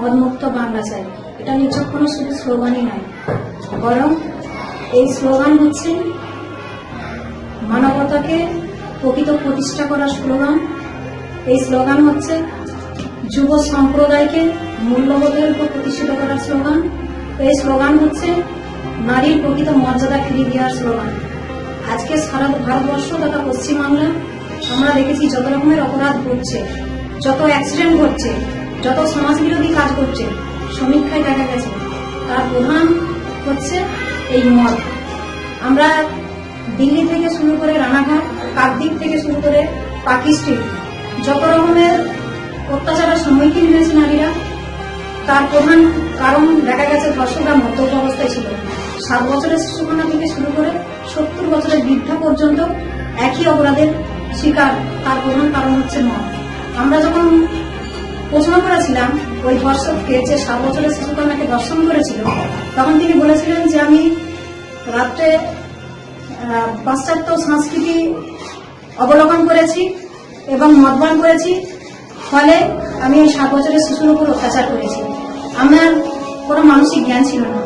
মদমুক্ত বাংলা চাই। এটা নিছক কোনো শুধু স্লোগানই নয়, বরং এই স্লোগান হচ্ছে মানবতাকে প্রকৃত প্রতিষ্ঠা করার স্লোগান। এই স্লোগান হচ্ছে যুব সম্প্রদায়কে মূল্যবোধের উপর প্রতিষ্ঠিত করার স্লোগান। এই স্লোগান হচ্ছে নারীর প্রকৃত মর্যাদা ফিরিয়ে দেওয়ার স্লোগান। আজকে সারা ভারতবর্ষ তথা পশ্চিমবাংলা আমরা দেখেছি যত রকমের অপরাধ ঘটছে, যত অ্যাক্সিডেন্ট ঘটছে, যত সমাজবিরোধী কাজ করছে, সমীক্ষায় দেখা গেছে তার প্রধান হচ্ছে এই মদ। আমরা দিল্লি থেকে শুরু করে রানাঘাট, কাকদ্বীপ থেকে শুরু করে পাকি স্ট্রিট যত রকমের অত্যাচারের সম্মুখীন হয়েছে নারীরা, তার প্রধান কারণ দেখা গেছে ধর্ষকরা মদ্যপ অবস্থায় ছিল। 7 বছরের শিশুকন্যা থেকে শুরু করে 70 বছরের বৃদ্ধা পর্যন্ত একই অপরাধের শিকার। তার প্রধান কারণ হচ্ছে মদ। আমরা যখন প্রশ্ন করেছিলাম ওই ধর্ষককে, যে 7 বছরের শিশুকন্যাকে ধর্ষণ করেছিল, তখন তিনি বলেছিলেন যে আমি রাত্রে পাশ্চাত্য সংস্কৃতি অবলোকন করেছি এবং মদপান করেছি, ফলে আমি এই 7 বছরের শিশুর উপর অত্যাচার করেছি। আমার কোনো মানসিক জ্ঞান ছিল না।